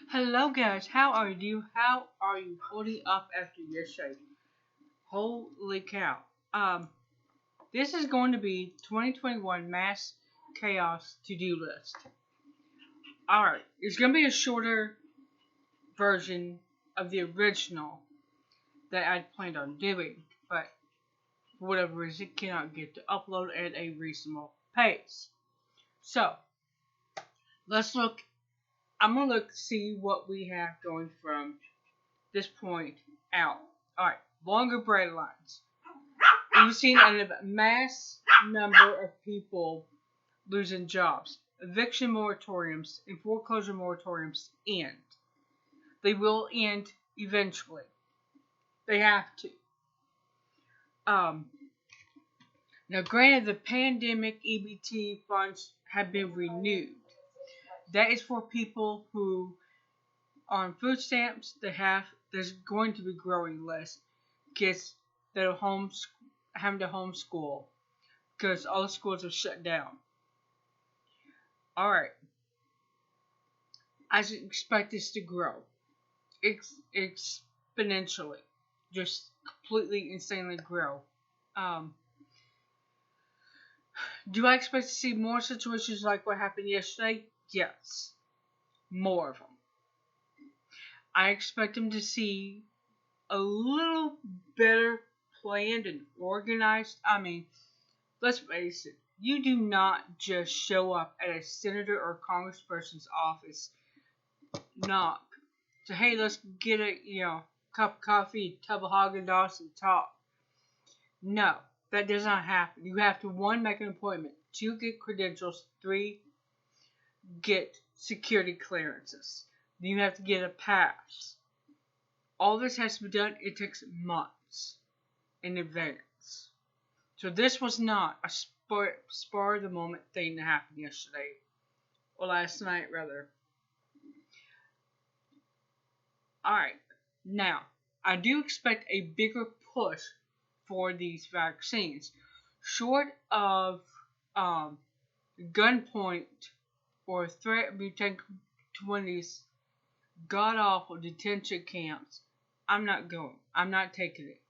Hello guys, how are you? How are you holding up after yesterday? Holy cow. Um, this is going to be 2021 Mass Chaos to-do list. Alright, it's going to be a shorter version of the original that I planned on doing, but for whatever reason it cannot get to upload at a reasonable pace. So, let's look. I'm going to look see what we have going from this point out. Alright, longer breadlines. We've seen a mass number of people losing jobs. Eviction moratoriums and foreclosure moratoriums end. They will end eventually. They have to. Um, Now, granted, the pandemic EBT funds have been renewed. That is for people who are on food stamps. There's going to be growing less kids that are having to homeschool because all the schools are shut down. Alright, I expect this to grow exponentially, just completely insanely grow. Do I expect to see more situations like what happened yesterday? Yes, more of them. I expect them to see a little better planned and organized. I mean, let's face it, you do not just show up at a senator or congressperson's office, knock, say, hey, let's get a cup of coffee, tub of Haagen-Dazs, and talk. No, that does not happen. You have to, 1, make an appointment, 2, get credentials, 3, get security clearances. Then you have to get a pass. All this has to be done. It takes months in advance. So this was not a spur of the moment thing that happened yesterday, or last night rather. Alright, now, I do expect a bigger push for these vaccines. Short of gunpoint or threat of being taken to one of these god-awful detention camps, I'm not going. I'm not taking it.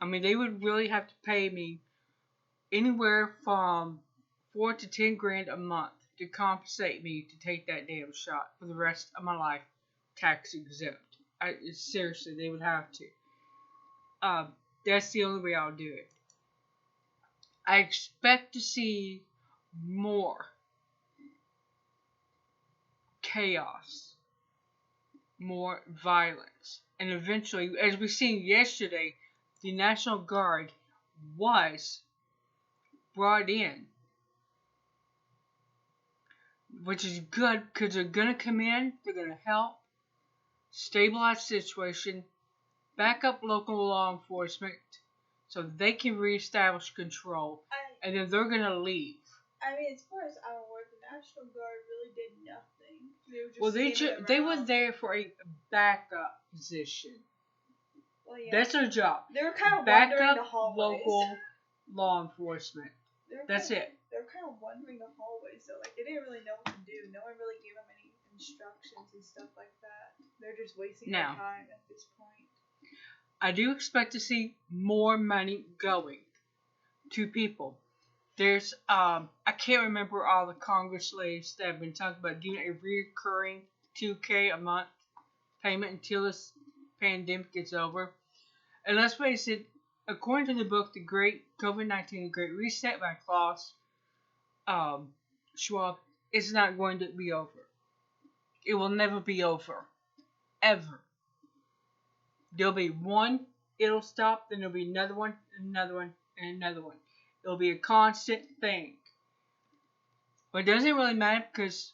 I mean, they would really have to pay me anywhere from $4 to $10 a month to compensate me to take that damn shot for the rest of my life, tax exempt. Seriously, they would have to. That's the only way I'll do it. I expect to see more chaos, more violence, and eventually, as we seen yesterday, the National Guard was brought in, which is good because they're going to come in, they're going to help stabilize the situation, back up local law enforcement so they can reestablish control, and then they're going to leave. I mean, as far as our work, the National Guard really did nothing. They were there for a backup position. Well, yeah. That's their job. They were kind of Backup wandering the hallways. local law enforcement. That's it. They were kind of wandering the hallways, so like they didn't really know what to do. No one really gave them any instructions and stuff like that. They're just wasting their time at this point. I do expect to see more money going to people. There's I can't remember all the Congress ladies that have been talking about doing a recurring $2K a month payment until this pandemic gets over. And let's face it, according to the book, The Great COVID-19, The Great Reset by Klaus Schwab, it's not going to be over. It will never be over. Ever. There'll be one, it'll stop, then there'll be another one, another one, and another one. It'll be a constant thing. But it doesn't really matter because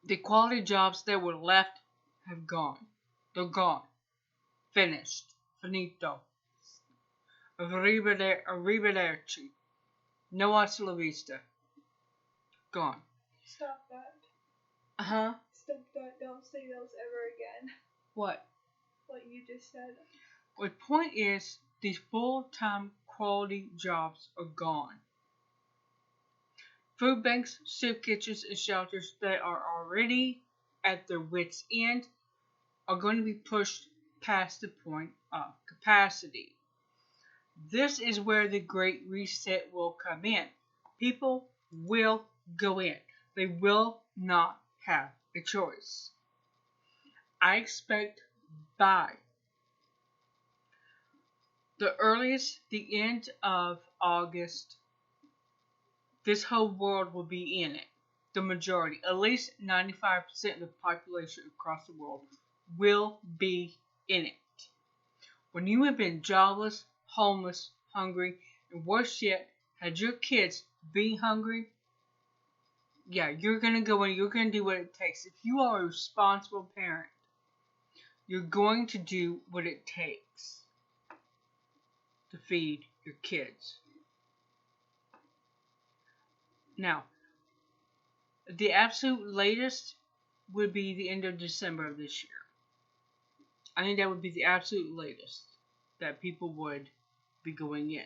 the quality jobs that were left have gone. They're gone. Finished. Finito. Arrivederci. No hasta la vista. Gone. Stop that. Uh-huh. Stop that. Don't say those ever again. What? What you just said. The point is, these full-time quality jobs are gone. Food banks, soup kitchens, and shelters that are already at their wits' end are going to be pushed past the point of capacity. This is where the Great Reset will come in. People will go in. They will not have a choice. I expect by the earliest, the end of August, this whole world will be in it. The majority, at least 95% of the population across the world, will be in it. When you have been jobless, homeless, hungry, and worse yet, had your kids being hungry, yeah, you're going to go in, you're going to do what it takes. If you are a responsible parent, you're going to do what it takes to feed your kids. Now, the absolute latest would be the end of December of this year. I think that would be the absolute latest that people would be going in.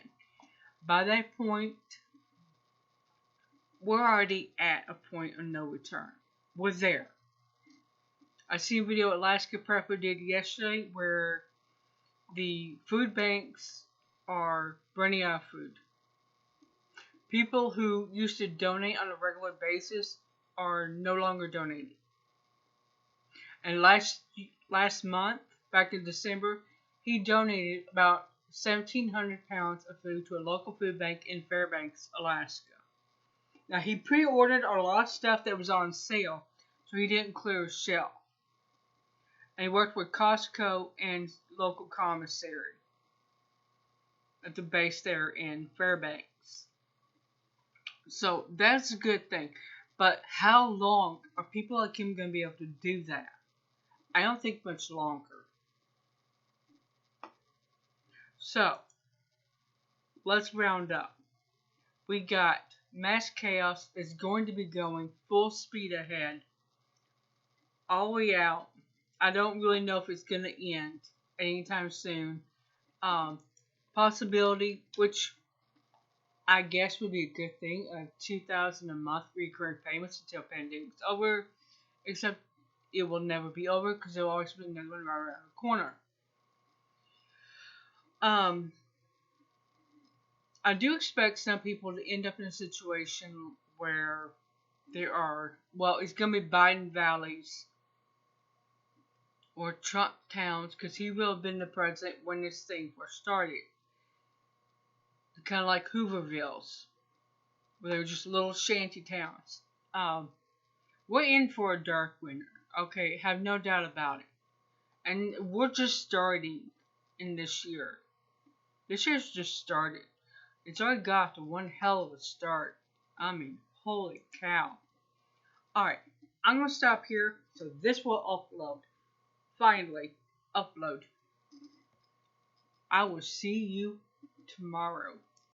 By that point, we're already at a point of no return. We're there. I see a video Alaska Prepper did yesterday where the food banks are running out of food. People who used to donate on a regular basis are no longer donating. And last month, back in December, he donated about 1,700 pounds of food to a local food bank in Fairbanks, Alaska. Now, he pre-ordered a lot of stuff that was on sale, so he didn't clear his shelf. And he worked with Costco and local commissary at the base there in Fairbanks. So that's a good thing. But how long are people like him going to be able to do that? I don't think much longer. So, let's round up. We got mass chaos that's going to be going full speed ahead, all the way out. I don't really know if it's going to end anytime soon. Possibility, which I guess would be a good thing, $2,000 a month recurring payments until pandemic's over, except it will never be over because there will always be another one right around the corner. I do expect some people to end up in a situation where there are, well, it's going to be Biden valleys or Trump towns because he will have been the president when this thing first started. Kind of like Hoovervilles, where they were just little shanty towns. We're in for a dark winter, okay? Have no doubt about it. And we're just starting in this year. This year's just started. It's already got to one hell of a start. I mean, holy cow. Alright, I'm going to stop here, so this will upload. Finally, upload. I will see you tomorrow.